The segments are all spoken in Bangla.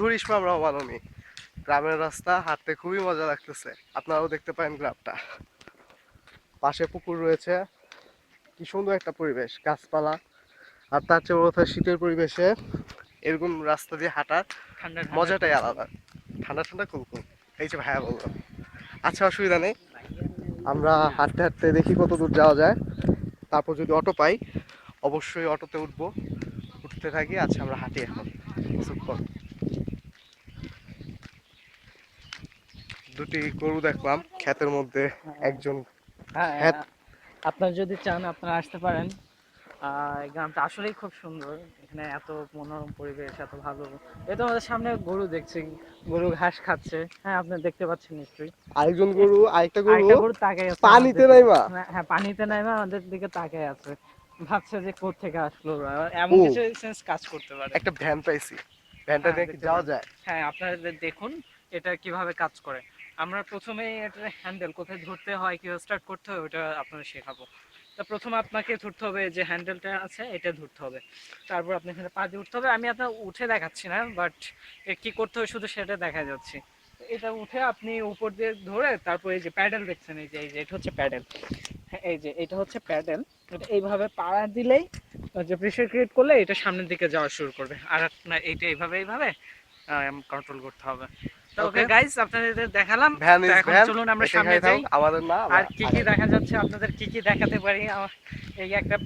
ধরিসমা রহমান আমি। গ্রামের রাস্তা হাঁটতে খুবই মজা লাগতেছে, আপনারাও দেখতে পারেন গ্রামটা। পাশে পুকুর রয়েছে, কি সুন্দর একটা পরিবেশ, গাছপালা। আর তার চেয়ে বড় কথা, শীতের পরিবেশে এরকম রাস্তা দিয়ে হাঁটার ঠান্ডা ঠান্ডা মজাটাই কুলকুল। আলাদা। ঠান্ডা ঠান্ডা কুলকুল, এই যে ভাইয়া বললো। আচ্ছা, অসুবিধা নেই, আমরা হাঁটতে হাঁটতে দেখি কত দূর যাওয়া যায়। তারপর যদি অটো পাই অবশ্যই অটোতে উঠবো, উঠতে থাকি। আচ্ছা, আমরা হাঁটি এখন কিছুক্ষণ। দুটি গরু দেখলাম ক্ষেতের মধ্যে। হ্যাঁ, একজন ক্ষেত। হ্যাঁ, আপনারা যদি চান আপনারা আসতে পারেন। এই গ্রামটা আসলেই খুব সুন্দর। এখানে এত মনোরম পরিবেশ, এত ভালো। এই তো আমাদের সামনে গরু দেখছি, গরু ঘাস খাচ্ছে। হ্যাঁ, আপনি দেখতে পাচ্ছেন নিশ্চয়ই। আরেকজন গরু, আরেকটা গরু আরেকটা গরু তাকাই আছে পানিতে আমাদের দিকে। নাইমা। হ্যাঁ, পানিতে নামে আমাদের দিকে তাকাই আছে, ভাবছে যে কোত্থেকে আসলো ওরা। এমন ও, কিছু সেন্স কাজ করতে পারে। একটা ভ্যান পাইছি, ভ্যানটা হ্যাঁ, দিয়ে কি দেখতে যাওয়া পারেন। যায়? হ্যাঁ, আপনারা দেখুন এটা কিভাবে কাজ করে। আমরা প্রথমেই এটার হ্যান্ডেল কোথায় ধরতে হয়, কিভাবে স্টার্ট করতে হয়, ওটা আপনাদের শেখাবো। তা প্রথমে আপনাকে ধরতে হবে, যে হ্যান্ডেলটা আছে এটা ধরতে হবে। তারপর আপনি এখানে পা দিয়ে উঠতে হবে। আমি আপনার উঠে দেখাচ্ছি না, বাট কি করতে হবে শুধু সেটা দেখা যাচ্ছে। এটা উঠে আপনি উপর দিয়ে ধরে তারপর এই যে প্যাডেল দেখছেন, এই যে এটা হচ্ছে প্যাডেল। হ্যাঁ, এই যে এটা হচ্ছে প্যাডেল। এটা এইভাবে পাড়া দিলেই, যে প্রেসার ক্রিয়েট করলে এটা সামনের দিকে যাওয়া শুরু করবে। আর আপনার এইটা এইভাবে এইভাবে কন্ট্রোল করতে হবে। তো ওকে ওকে, গাইস, আপনাদের দেখালাম। ভ্যান তো ইজ এখন ভ্যান, চলুন আমরা এটা সামনে এখানে যাই। থাকুক, আমাদের না, আমরা আর কি কি আগাই। দেখা যাচ্ছে, আপনাদের কি কি দেখাতে পারি। এই একটা,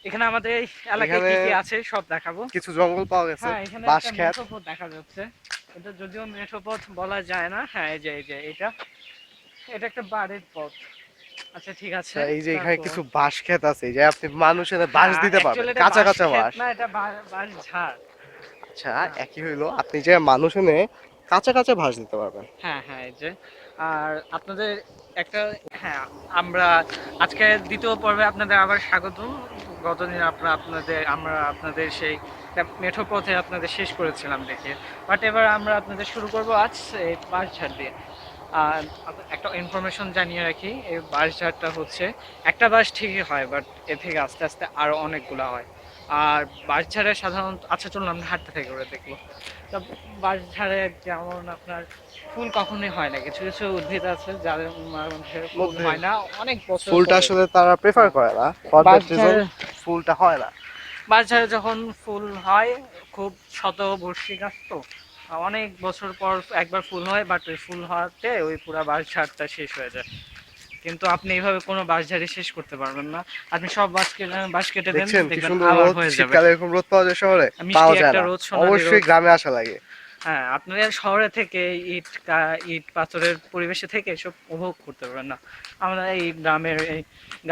এখানে আমাদের এই এলাকায় এখানে কি কি আছে সব দেখাবো। কিছু জঙ্গল পাওয়া গেছে, হ্যাঁ, এখানে বাঁশ একটা ক্ষেত। মেঠো পথ দেখা যাচ্ছে। এটা যদিও মেঠো পথ বলা যায় না। হ্যাঁ, এই যে এটা এটা একটা বাড়ির পথ। আচ্ছা, ঠিক আছে। আচ্ছা, এই যে এখানে তারপর কিছু বাঁশ ক্ষেত আছে, এই যে আপনি মানুষের বাঁশ হ্যাঁ, দিতে পারবেন, অ্যাকচুয়ালি এটা কাঁচা বাঁশ কাঁচা ক্ষেত বাঁশ। না, এটা বাঁশ ঝাড়। আচ্ছা, হ্যাঁ, একই হইলো, আপনি যে মানুষ এনে কাঁচা কাঁচা বাঁশ দিতে পারবেন। হ্যাঁ, হ্যাঁ, এই যে। আর আপনাদের একটা, হ্যাঁ, আমরা আজকে দ্বিতীয় পর্বে আপনাদের আবার স্বাগতম। গতদিন আমরা আপনাদের সেই মেঠো পথে আপনাদের শেষ করেছিলাম দেখে। বাট এবার আমরা আপনাদের শুরু করব আজ এই বাঁশঝাড় দিয়ে। আর একটা ইনফরমেশন জানিয়ে রাখি, এই বাঁশঝাড়টা হচ্ছে একটা বাঁশ ঠিকই হয়, বাট এ থেকে আস্তে আস্তে আরো অনেকগুলা হয়। আর বাঁশঝাড়ে সাধারণত, আচ্ছা চলুন আমরা হাঁটতে থেকে করে দেখবো। তা বাঁশঝাড়ে যেমন আপনার ফুল কখনোই হয় না। কিছু কিছু উদ্ভিদ আছে যাদের মধ্যে ফুল মধ্যে হয় না অনেক বছর ফুলটা পরে। আসলে তারা প্রেফার হ্যাঁ, করে না, ফর দ্যাট রিজন বাঁশঝাড়ে ফুলটা হয় না। বাঁশঝাড়ে যখন ফুল হয়, খুব শতবর্ষী গাছ তো, অনেক বছর পর একবার ফুল হয়, বাট ওই ফুল হওয়াতে ওই পুরা বাঁশঝাড়টা শেষ হয়ে যায়। কিন্তু আপনি এইভাবে কোনো বাঁশঝাড়ই শেষ করতে পারবেন না। আপনি সব বাঁশ কেটে দেন, দেখছেন কি দেখবেন সুন্দর আবার রোদ, হয়ে যাবে। শীতকালে এরকম রোদ পাওয়া যায় শহরে? মিষ্টি পাওয়া যায় একটা না, রোদ, সোনালি অবশ্যই রোদ। গ্রামে আসা লাগে। হ্যাঁ, আপনাদের শহরে থেকে ইট পাথরের পরিবেশে থেকে এসব উপভোগ করতে পারবেন না। আমরা এই গ্রামের এই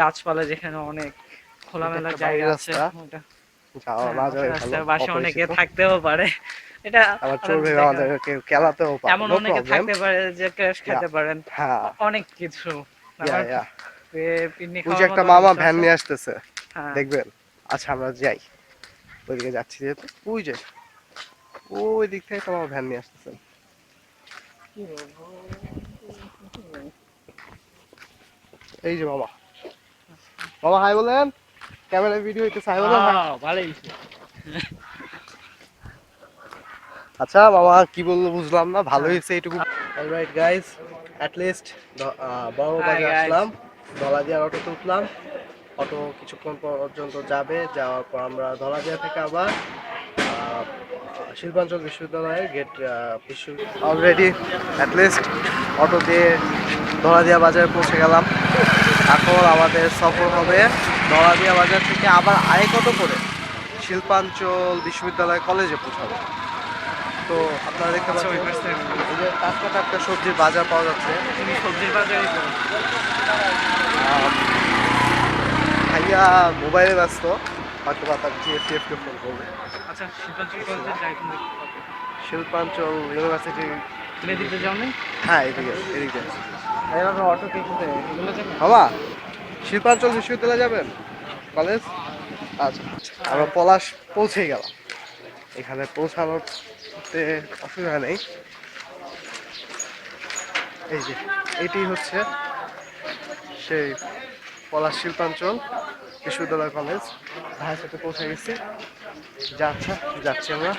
গাছপালা, যেখানে অনেক এটা খোলামেলা একটা জায়গা বাইরের আছে, রাস্তা, ওটা। যাওয়া হ্যাঁ, না ওটা যাওয়াই ভালো, রাস্তার পাশে অনেকে অপরিচিত। থাকতেও পারে। এটা আবার চোর আপনাদের ভেবে দেখা। আমাদেরকে হ্যাঁ, কেলাতেও পারে, এমন নো অনেকে প্রবলেম। থাকতে পারে যে ক্র্যাশ ইয়া, খেতে পারেন। হ্যাঁ, অনেক কিছু। ইয়া আমার ইয়া। পিকনিক ওই যে খাওয়ার একটা মতো অনেক মামা কিছু ভ্যান আছে। নিয়ে আসতেছে, হ্যাঁ, দেখবেন। আচ্ছা, আমরা যাই, ওইদিকে যাচ্ছি যেহেতু। ওই যে ওই দিক থেকে একটা মামা ভ্যান নিয়ে আসতেছেন। কি বলবো। এই যে মামা, মামা হাই বলেন, ক্যামেরায় ভিডিও হইতেছে, হাই বলেন, হাই। ভালোই। আচ্ছা মামা কি বললো বুঝলাম না, ভালো হয়েছে এইটুকু। অলরাইট গাইস, অ্যাট লিস্ট বড় হাই বাজার গাইস। আসলাম, ধলাদিয়ার অটোতে উঠলাম। অটো কিছুক্ষণ পর্যন্ত যাবে, যাওয়ার পর আমরা ধলাদিয়া থেকে আবার শিল্পাঞ্চল বিশ্ববিদ্যালয়ের gate already at least auto দিয়ে ধলাদিয়া বাজারে পৌঁছে গেলাম। এখন আমাদের সফর হবে ধলাদিয়া বাজার থেকে আবার আরেক অটো করে শিল্পাঞ্চল বিশ্ববিদ্যালয় কলেজে পৌঁছাবো। তো আপনারা দেখতে আচ্ছা, ওই পাচ্ছেন পাশ থেকে এই যে টাটকা টাটকা সবজির বাজার পাওয়া যাচ্ছে। তুমি সবজির বাজারই তো। আহ, ভাইয়া মোবাইলে ব্যস্ত, হয়তো বা তার জিএফটিএফকে ফোন করবে। আচ্ছা, শিল্পাঞ্চল কলেজে যাই তুমি দেখতে পাবে। শিল্পাঞ্চল ইউনিভার্সিটি। তুমি এদিকে যাওনি? হ্যাঁ, এদিকে এদিকে। এইভাবে অটো কে কোথায় এগুলো যাবে? মামা, শিল্পাঞ্চল বিশ্ববিদ্যালয়ে যাবেন কলেজ? আচ্ছা, আমরা পলাশ পৌঁছে গেলাম। এখানে পৌঁছানোতে অসুবিধা নেই। এই যে এটি হচ্ছে সেই পলাশ শিল্পাঞ্চল বিশ্ববিদ্যালয় কলেজ। ভাইয়ের সাথে পৌঁছে গেছি, যাচ্ছি আমরা।